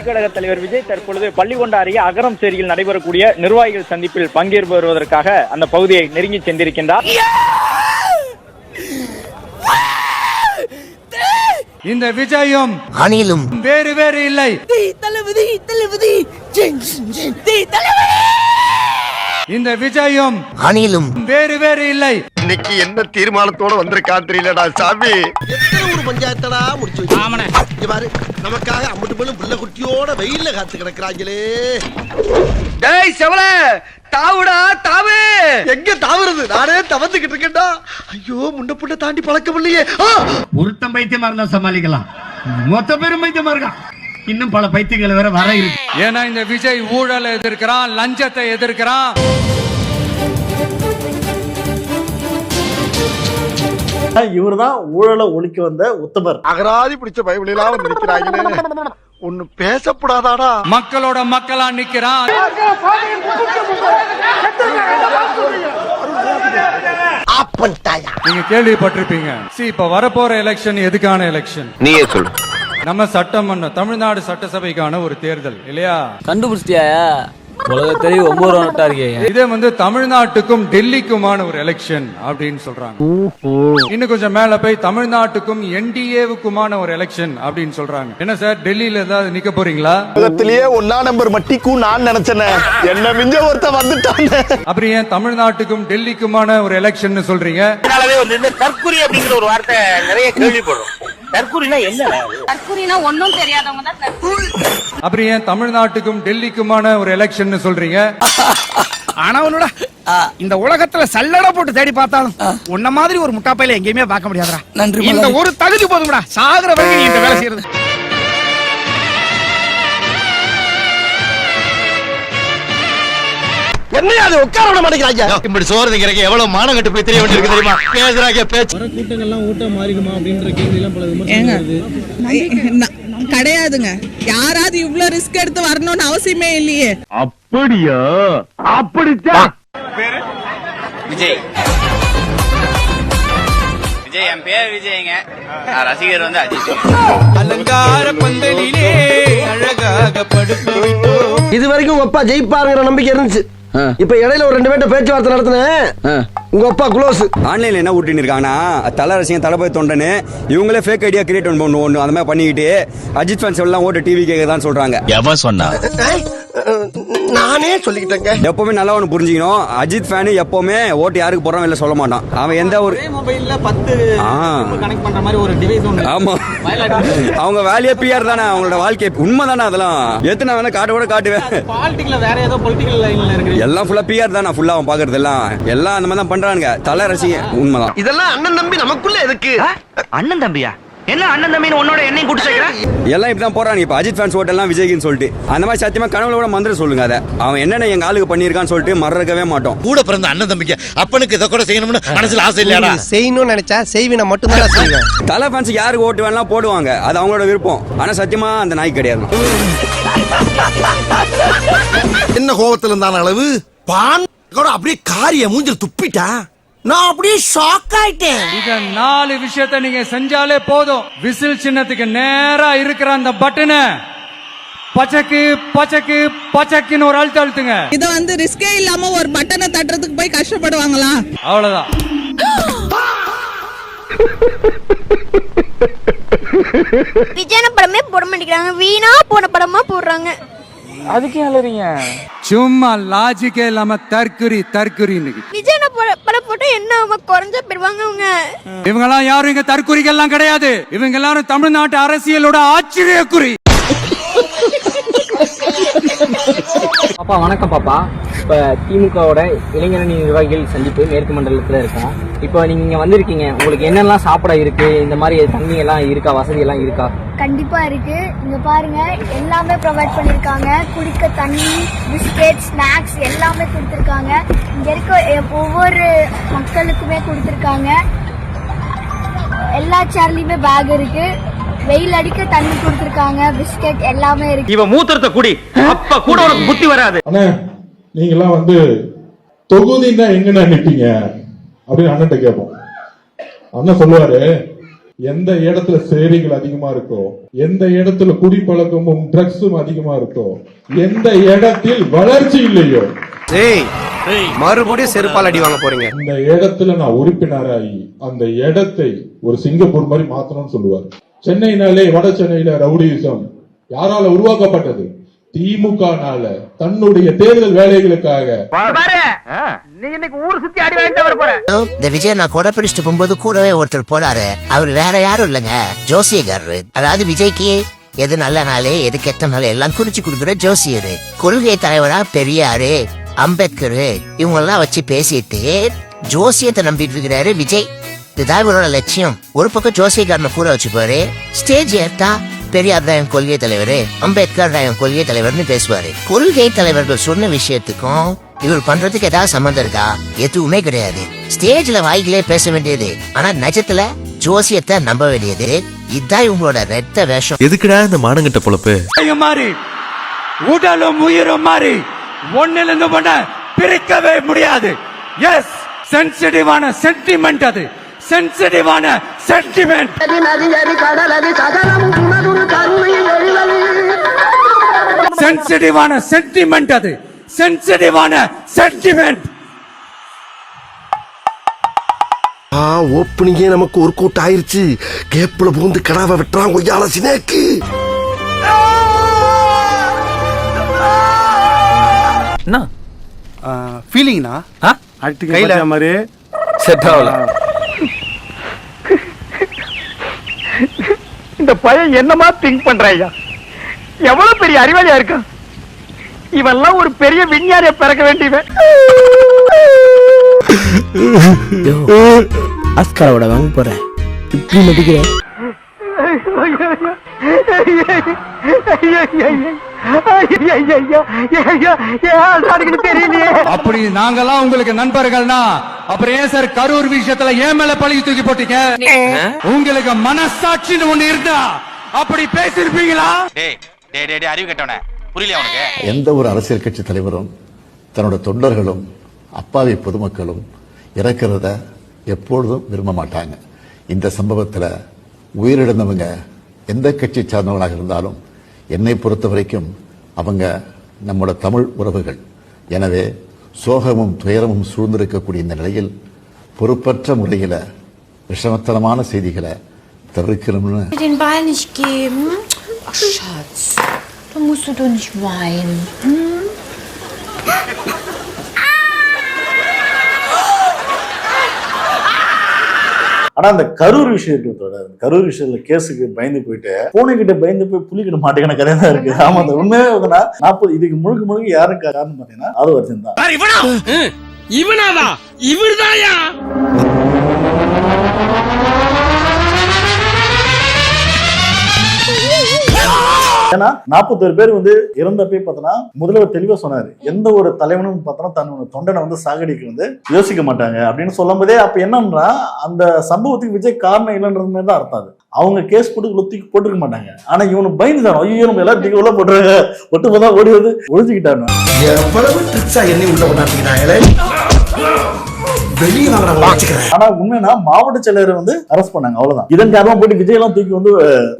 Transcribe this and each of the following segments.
கழக தலைவர் விஜய் தற்பொழுது பள்ளிகொண்டா அருகே அகரம்சேரியில் நடைபெறக்கூடிய நிர்வாகிகள் சந்திப்பில் பங்கேற்பு வருவதற்காக அந்த பகுதியை நெருங்கி சென்றிருக்கின்றார். இந்த விஜயும் அணிலும் வேறு வேறு இல்லை. இந்த விஜயும் அணிலும் வேறு வேறு இல்லை. இன்னைக்கு என்ன தீர்மானத்தோட வந்திருக்கான் தெரியலடா சாமி. எத்தனை ஒரு பஞ்சாயத்தடா முடிச்சு வச்சு பாரு. நமக்காக அம்பட்டு போலும் புள்ள குட்டியோட வெயில்ல காத்து கிடக்குறாங்களே. டேய் செவல தாவுடா தாவு. எங்க தாவுறது? நானே தவந்துகிட்டு இருக்கேன்டா. ஐயோ முன்ன புண்ண தாண்டி பழக்கம் இல்லையே. ஒருத்தன் பைத்தியமா இருந்தா சமாளிக்கலாம், மொத்த பேரும் பைத்தியமா இருக்கான். இன்னும் பல பைத்தியங்கள் வேற வர இருக்கு. ஏன்னா இந்த விஜய் ஊழலை எதிர்க்கிறான், லஞ்சத்தை எதிர்க்கிறான். இவர்தான் ஊழலை ஒழிக்க வந்த உத்தமர். அகராதி பிடிச்ச பைபிளெல்லாம் வந்து நிக்கிறாங்களே. ஒண்ணு பேசப்படாதாடா. மக்களோட மக்களா நிக்கிறான். நீங்க கேள்விப்பட்டிருப்பீங்க. இப்ப வரப்போற எலெக்ஷன் எதுக்கான எலெக்ஷன்? நீயே சொல்லு. நம்ம சட்டமன்ற தமிழ்நாடு சட்டசபைக்கான ஒரு தேர்தல் இல்லையா? கண்டுபிடிச்சிட்டியா? உலகத்திலேயே 9 நோட்டா இருக்கீங்க. இதே வந்து தமிழ்நாட்டுக்கும் டெல்லிக்குமான ஒரு எலெக்ஷன் அப்படின்னு சொல்றாங்க. இன்னும் கொஞ்சம் மேல போய் தமிழ்நாட்டுக்கும் என்டிஏவுக்குமான ஒரு எலெக்ஷன் அப்படின்னு சொல்றாங்க. என்ன சார், டெல்லியில ஏதாவது நிக்க போறீங்களா? உலகத்திலேயே 1 நம்பர் மட்டிக்கும் நான் நினைச்சேன். என்ன மிஞ்ச ஒருத்த வந்துட்டாங்க. அப்புறம் ஏன் தமிழ்நாட்டுக்கும் டெல்லிக்குமான ஒரு எலெக்ஷன் சொல்றீங்க? தற்குறி அப்படிங்கிற ஒரு வார்த்தை நிறைய கேள்விப்படுறோம். தற்குறினா என்ன? தற்குறினா ஒண்ணும் தெரியாதவங்க தான் தற்குறி. அப்புறம் ஏன் தமிழ்நாட்டுக்கும் டெல்லிக்குமான ஒரு எலெக்ஷன் சொல்றீங்க? ஆனா உன்னோட இந்த உலகத்துல சல்லடை போட்டு தேடி பார்த்தாலும் உன்ன மாதிரி ஒரு முட்டாப்பையில எங்கேயுமே பார்க்க முடியாதுடா. நன்றி. இந்த ஒரு தகுதி போதும்டா, சாகுற வரைக்கும் இந்த வேலை செய்யறது. என்னையா அது உட்கார விட மாட்டேங்கிறாங்க. இப்படி சோறு திங்கிறக்கு எவ்வளவு மானம் கட்டு போய் தெரிய வேண்டியிருக்கு தெரியுமா? பேசுறாங்க பேச்சு. வர கூட்டங்கள்லாம் ஓட்ட மாறிடுமா அப்படின்ற கேள்வி எல்லாம் பல விமர்சனம் கிடையாதுங்க. யாராவது இவ்ளோ ரிஸ்க் எடுத்து வரணும்னு அவசியமே இல்லையே. அப்படியா? அப்படித்தான். பேரு விஜய். விஜய் என் பேர் விஜய்ங்க. ரசிகர் வந்து அஜித். அலங்கார பந்தலிலே அழகாக படுத்து விட்டோ. இது வரைக்கும் உங்க அப்பா ஜெயிப்பாருங்கிற நம்பிக்கை இருந்துச்சு. இப்ப இடையில ஒரு 2 பேர்ட்ட பேச்சுவார்த்தை நடத்தினேன். உங்க அப்பா க்ளோஸ். ஆன்லைன்ல என்ன ஊட்டின்னு இருக்காங்கன்னா, தல ரசிகன் தளபதி தொண்டனு இவங்களே ஃபேக் ஐடியா கிரியேட் பண்ண ஒண்ணு அந்த மாதிரி பண்ணிக்கிட்டு அஜித் ஃபேன்ஸ் எல்லாம் ஓட்டு டிவி கேட்கதான் சொல்றாங்க. எவன் சொன்னா? நானே சொல்லிக்கிட்டேங்க. எப்பவுமே நல்லா ஒண்ணு புரிஞ்சுக்கணும், அஜித் ஃபேன் எப்பவுமே ஓட்டு யாருக்கு போறான் இல்ல சொல்ல மாட்டான். அவன் எந்த ஒரு மொபைல்ல 10 கனெக்ட் பண்ற மாதிரி ஒரு டிவைஸ் ஒன்னு. ஆமா, அவங்க வேலையே பிஆர் தானே, அவங்களோட வாழ்க்கை உண்மை தானே. அதெல்லாம் எத்தனை வேணா காட்ட கூட காட்டுவேன். பாலிடிக்ஸ்ல வேற ஏதோ பொலிட்டிக்கல் லைன்ல இருக்கு. எல்லாம் ஃபுல்லா பிஆர் தானே, ஃபுல்லா அவன் பாக்குறது எல்லாம் அந்த மாதிரி தான் பண்றானுங்க. தல ரசிகன் உண்மைதான். இதெல்லாம் அண்ணன் தம்பி நமக்குள்ள எதுக்கு? அண்ணன் தம்பியா? என்ன அண்ணன் தம்பின்னு உன்னோட என்னையும் கூட்டு சேர்க்கிறேன்? எல்லாம் இப்படிதான் போறாங்க. இப்ப அஜித் ஃபேன்ஸ் ஓட்டெல்லாம் விஜய்னு சொல்லிட்டு அந்த மாதிரி சத்தியமா கனவுல கூட மந்திர சொல்லுங்க. அதை அவன் என்னென்ன எங்க ஆளுக்கு பண்ணிருக்கான்னு சொல்லிட்டு மறக்கவே மாட்டோம். கூட பிறந்த அண்ணன் தம்பிக்கு அப்பனுக்கு இதை கூட செய்யணும்னு மனசுல ஆசை இல்லையாடா? செய்யணும்னு நினைச்சா செய்வின மட்டும் தான் செய்வேன். தலை ஃபேன்ஸ் யாருக்கு ஓட்டு வேணா போடுவாங்க, அது அவங்களோட விருப்பம். ஆனா சத்தியமா அந்த நாய் கிடையாது. என்ன கோபத்துல இருந்தான அளவு பான் கூட அப்படியே காரிய மூஞ்சில் துப்பிட்டா. நான் அப்படியே ஷாக் ஆயிட்டேன். இத 4 விஷயத்தை நீங்க செஞ்சாலே போதும். விசில் சின்னத்துக்கு நேரா இருக்கிற அந்த பட்டனை பச்சக்கு பச்சக்கு பச்சக்குன்னு ஒரு அழுத்த அழுத்துங்க. இத வந்து ரிஸ்கே இல்லாம ஒரு பட்டனை தட்டுறதுக்கு போய் கஷ்டப்படுவாங்களா? அவ்வளவுதான். விஜயன படமே போட மாட்டேங்கிறாங்க, வீணா போன படமா போடுறாங்க. அதுக்கே அலறீங்க? சும்மா லாஜிக்கே இல்லாம தற்குறி தற்குறின்னு. விஜயன படம் போட்டா என்ன அவங்க குறைஞ்ச போயிடுவாங்க. அவங்க இவங்கெல்லாம் யாரும் இங்க தற்குறிகள் எல்லாம் கிடையாது. இவங்க எல்லாரும் தமிழ்நாட்டு அரசியலோட ஆச்சரியக்குறி. பாப்பா வணக்கம் பாப்பா. இப்ப திமுகவோட இளைஞரணி நிர்வாகிகள் சந்திப்பு மேற்கு மண்டலத்துல இருக்கோம். இப்போ நீங்க இங்க வந்திருக்கீங்க, உங்களுக்கு என்னெல்லாம் சாப்பிட இருக்கு, இந்த மாதிரி தண்ணி எல்லாம் இருக்கா, வசதி எல்லாம் இருக்கா? கண்டிப்பா இருக்கு. இங்க பாருங்க, எல்லாமே ப்ரொவைட் பண்ணிருக்காங்க. குடிக்க தண்ணி, பிஸ்கெட், ஸ்நாக்ஸ் எல்லாமே கொடுத்துருக்காங்க. இங்க இருக்க ஒவ்வொரு மக்களுக்குமே கொடுத்துருக்காங்க. எல்லா சேர்லயுமே பேக் இருக்கு. வெயில் அடிக்க தண்ணி கொடுத்துருக்காங்க, பிஸ்கெட் எல்லாமே இருக்கு. இவன் மூத்திரத்தை குடி, அப்ப கூட உனக்கு புத்தி வராது. அண்ணா நீங்கெல்லாம் வந்து தொகுதின்னா எங்கன்னு நினைப்பீங்க அப்படின்னு அண்ணன் கேட்போம். அண்ணன் சொல்லுவாரு, எந்த இடத்துல சேரிகள் அதிகமா இருக்கோ, எந்த இடத்துல குடிப்பழக்கமும் ட்ரக்ஸும் அதிகமா இருக்கோ, எந்த இடத்தில் வளர்ச்சி இல்லையோ, மறுபடியும் செருப்பால் அடி வாங்க போறீங்க. அந்த இடத்துல நான் உறுப்பினராகி அந்த இடத்தை ஒரு சிங்கப்பூர் மாதிரி மாத்தணும்னு சொல்லுவார். சென்னைனாலே வட சென்னையில ரவுடிசம் யாரால உருவாக்கப்பட்டது? திமுகனால தன்னுடைய தேர்தல் வேலைகளுக்காக. இந்த விஜய் நான் கொடை பிடிச்சிட்டு போகும்போது கூடவே ஒருத்தர் போனாரு. அவர் வேற யாரும் இல்லைங்க, ஜோசியக்காரரு. அதாவது விஜய்க்கு எது நல்ல நாளே எது கெட்ட நாள் எல்லாம் குறிச்சு கொடுக்குற ஜோசியரு. கொள்கை தலைவரா பெரியாரு, அம்பேத்கர் இவங்க எல்லாம் வச்சு பேசிட்டு ஜோசியத்தை நம்பிட்டு இருக்கிறாரு விஜய். இதுதான் இவரோட லட்சியம். ஒரு பக்கம் ஜோசியக்காரனை கூட வச்சு போரு, ஸ்டேஜ் ஏற்றா பெரியார் தான் என் கொள்கை தலைவர், அம்பேத்கர் தான் என் கொள்கை தலைவர்னு பேசுவாரு. கொள்கை தலைவர்கள் சொன்ன விஷயத்துக்கும் இவர் பண்றதுக்கு ஏதாவது சம்மந்தம் இருக்கா? எதுவுமே கிடையாது. ஸ்டேஜ்ல வாய்களே பேச வேண்டியது, ஆனா நிஜத்துல ஜோசியத்தை நம்ப வேண்டியது. இதுதான் இவங்களோட ரெட்ட வேஷம். எதுக்குடா இந்த மானங்கிட்ட பொழப்பு? மாறி உடலும் உயிரும் மாறி ஒன்னில இருந்து பண்ண பிரிக்கவே முடியாது. எஸ், சென்சிட்டிவான சென்டிமெண்ட், அது சென்சிட்டிவான சென்டிமெண்ட். சென்சிட்டிவான சென்டிமெண்ட், அது சென்சிட்டிவான சென்டிமெண்ட். ஓப்பனிங்கே நமக்கு ஒரு கூட்ட ஆயிருச்சு. கேப்ல பூந்து கடாவை வெட்டுறான் கொய்யால சினேக்கு. என்ன ஃபீலிங்னா கையில மாதிரி செட் ஆகல. இந்த பையன் என்னமா திங்க் பண்றாயா? எவ்வளவு பெரிய அறிவாளியா இருக்கான் இவெல்லாம். ஒரு பெரிய விஞ்ஞானிய பிறக்க வேண்டியவன். ஆஸ்காரோட வாங்க போறேன். இப்படி நடிக்கிறேன். அப்படி நாங்கெல்லாம் உங்களுக்கு நண்பர்கள்னா அப்புறம் ஏன் சார் கரூர் விஷயத்துல ஏன் மேல பழி தூக்கி போட்டீங்க? உங்களுக்கு மனசாட்சின்னு ஒண்ணு இருந்தா அப்படி பேசிருப்பீங்களா? அறிவு கட்டவன புரியல உனக்கு? எந்த ஒரு அரசியல் கட்சி தலைவரும் தன்னோட தொண்டர்களும் அப்பாவி பொதுமக்களும் இறக்கிறத எப்பொழுதும் விரும்ப மாட்டாங்க. இந்த சம்பவத்தில் உயிரிழந்தவங்க எந்த கட்சி சார்ந்தவங்களாக இருந்தாலும் என்னை பொறுத்த வரைக்கும் அவங்க நம்மளோட தமிழ் உறவுகள். எனவே சோகமும் துயரமும் சூழ்ந்திருக்கக்கூடிய இந்த நிலையில் பொறுப்பற்ற முறையில் விஷமத்தனமான செய்திகளை தவிர்க்கணும்னு. Den Ball nicht geben? Ach, Schatz, da musst du doch nicht weinen. ஆனா அந்த கரூர் விஷயத்தோட கரூர் விஷயத்துல கேஸுக்கு பயந்து போயிட்டு பூனைக்கிட்ட பயந்து போய் புலிக்கிட்ட மாட்டேங்கிற கதை தான் இருக்கு. ஆமா, அந்த உண்மையே 40 இதுக்கு முழுக்க யாரும் காரணம் பாத்தீங்கன்னா அது வருஷம் தான். இவனாவா? இவர்தாயா? ஏன்னா 41 பேர் இறந்தப்பே பார்த்தோன்னா முதல்வர் தெளிவா சொன்னாரு, எந்த ஒரு தலைவனும் பார்த்தோன்னா தன்னோட தொண்டனை சாகடிக்க யோசிக்க மாட்டாங்க அப்படின்னு சொல்லும் போதே அப்ப என்னன்னா அந்த சம்பவத்துக்கு விஜய் காரணம் இல்லைன்றது மாதிரி தான் அர்த்தம். அது அவங்க கேஸ் போட்டு தூக்கி போட்டுருக்க மாட்டாங்க. ஆனா இவனு பயந்துதான், ஐயோ நம்ம எல்லாரும் தூக்கி உள்ள போட்டுறாங்க, ஒட்டு போதா ஓடி ஒழிஞ்சுக்கிட்டாங்க. எவ்வளவு ட்ரிக்ஸா எண்ணி உள்ள கொண்டாடுறாங்களே. வெளியே ஆனா உண்மைனா மாவட்ட செயலர் அரெஸ்ட் பண்ணாங்க, அவ்வளவுதான். இதன் காரணமா போயிட்டு விஜய் எல்லாம் தூக்கி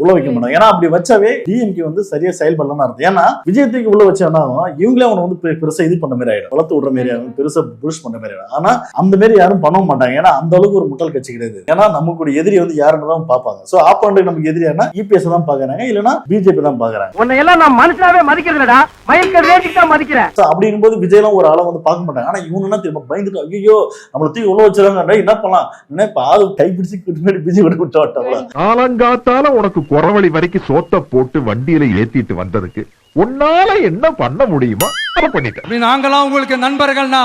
உள்ள வைக்க மாட்டாங்க. ஏன்னா அப்படி வச்சாவே டிஎம்கே சரியா செயல்படலாம் அர்த்தம். ஏன்னா விஜய் தூக்கி உள்ள வச்சானா இவங்களே அவனை பெருசா இது பண்ண மாதிரி ஆயிடும், வளர்த்து விடுற மாதிரி ஆகும், பெருசா புஷ் பண்ண மாதிரி ஆயிடும். ஆனா அந்த மாதிரி யாரும் பண்ண மாட்டாங்க. ஏன்னா அந்த அளவுக்கு ஒரு முட்டாள் கட்சி கிடையாது. ஏன்னா நமக்கு எதிரி யாருன்னு தான் பாப்பாங்க. சோ ஆப்பாண்டு நமக்கு எதிரியானா இபிஎஸ் தான் பாக்குறாங்க, இல்லன்னா பிஜேபி தான் பாக்குறாங்க. உன்னை எல்லாம் நான் மனுஷனாவே மதிக்கிறதுடா, மயக்க ரேட்டுக்கு தான் மதிக்கிறேன். அப்படிங்கும் போது விஜய் எல்லாம் ஒரு ஆளை பார்க்க மாட்டாங்க. ஆனா இவனுன்னா திரும்ப பயந்துட்டு ஐயோ நம்மள தூக்கி உள்ள வச்சிருக்காங்க, என்ன பண்ணலாம் கைப்பிடிச்சு பிஜேபி விட்டு விட்டாங்களா? காலங்காத்தால உனக்கு குறவழி வரைக்கும் சோத்த போட்டு வண்டியில ஏத்திட்டு வந்ததுக்கு உன்னால என்ன பண்ண முடியுமோ அதை பண்ணிட்டேன். நாங்களாம் உங்களுக்கு நண்பர்கள்னா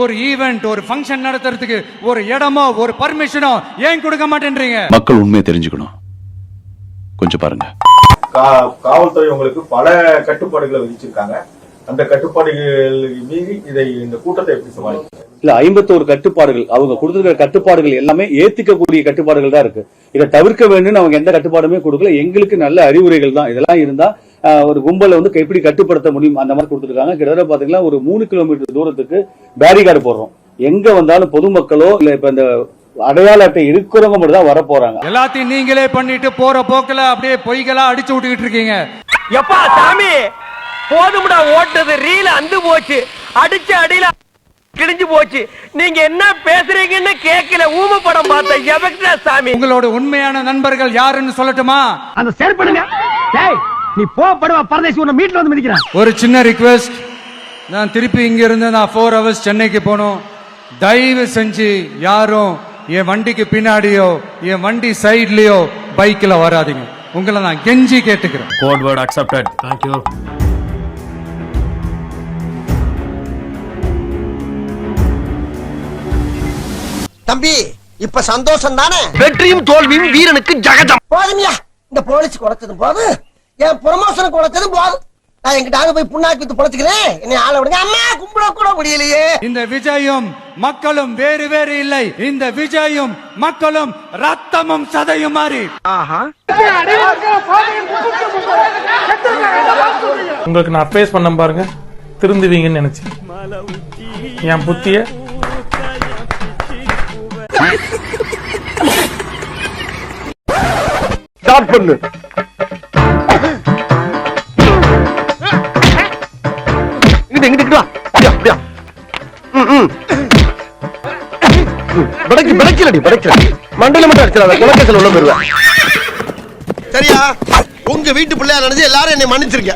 ஒரு ஈவென்ட், ஒரு ஃபங்க்ஷன் நடத்துறதுக்கு ஒரு இடமோ ஒரு பர்மிஷனோ ஏன் கொடுக்க மாட்டேன்றீங்க? மக்கள் உண்மையை தெரிஞ்சுக்கணும், கொஞ்சம் பாருங்க. காவல்துறை உங்களுக்கு பல கட்டுப்பாடுகளை விதிச்சிருக்காங்க. அந்த கட்டுப்பாடுகள் மீறி இந்த கூட்டத்தை எப்படி சமாளிக்க? இல்ல 51 கட்டுப்பாடுகள் அவங்க கொடுத்திருக்கிற கட்டுப்பாடுகள் எல்லாமே ஏத்துக்கக்கூடிய கட்டுப்பாடுகள் தான் இருக்கு. இதை தவிர்க்க வேண்டும் அவங்க எந்த கட்டுப்பாடுமே கொடுக்கல. எங்களுக்கு நல்ல அறிவுரைகள் தான். இதெல்லாம் இருந்தா ஒரு கும்பலை எப்படி கட்டுப்படுத்த முடியும் அந்த மாதிரி கொடுத்துருக்காங்க. கிட்டத்தட்ட பாத்தீங்கன்னா ஒரு 3 கிலோமீட்டர் தூரத்துக்கு பேரிகார்டு போடுறோம். எங்க வந்தாலும் பொதுமக்களோ இல்ல இப்ப இந்த அடையாள அட்டை இருக்கிறவங்க மட்டும் தான் வர போறாங்க. எல்லாத்தையும் நீங்களே பண்ணிட்டு போற போக்குல அப்படியே பொய்களா அடிச்சு விட்டுக்கிட்டு இருக்கீங்க. எப்பா சாமி போதும்டா ஓட்டது ரீல அந்து போச்சு அடிச்ச அடியில கிழிஞ்சு போச்சு. நீங்க என்ன பேசுறீங்கன்னு கேட்கல ஊம படம் பார்த்த எவக்டா சாமி. உங்களோட உண்மையான நண்பர்கள் யாருன்னு சொல்லட்டுமா? அந்த செயல்படுங்க. டேய் நீ படுவா பரதேசி உன்னை மீட்ல வந்து மிதிக்கிறான். ஒரு சின்ன ரிக்வெஸ்ட், நான் திருப்பி இங்க இருந்து நான் 4 hours சென்னைக்கு போகணும். தயவு செஞ்சு யாரும் என் வண்டிக்கு பின்னாடியோ என் வண்டி சைட்லயோ பைக்ல வராதீங்க. உங்களை நான் கெஞ்சி கேட்டுக்கிறேன். Code word accepted. Thank you. தம்பி இப்ப சந்தோஷம் தானே? வெற்றியும் தோல்வியும் வீரனுக்கு ஜகஜம். போதுமியா, இந்த போலீஸ் குறைச்சதும் போதும், என் ப்ரொமோஷன் குறைச்சதும் போதும். நான் எங்கிட்ட போய் புண்ணாக்கி வித்து பொழைச்சுக்கிறேன். என்னை ஆள விடுங்க. அம்மா கும்பிட கூட முடியலையே. இந்த விஜயும் மக்களும் வேறு வேறு இல்லை. இந்த விஜயும் மக்களும் ரத்தமும் சதையும் மாறி. உங்களுக்கு நான் அட்வைஸ் பண்ண பாருங்க, திருந்துவீங்கன்னு நினைச்சேன். என் புத்திய ஸ்டார்ட் பண்ணு. இங்கிட்டு வா. அப்படியா படைக்கலடி மண்டல மட்டும் அடிச்சிடாத. குலக்கேசல் உள்ள போயிருவேன். சரியா? உங்க வீட்டு பிள்ளையா நினைச்சு எல்லாரும் என்னை மன்னிச்சிருக்க.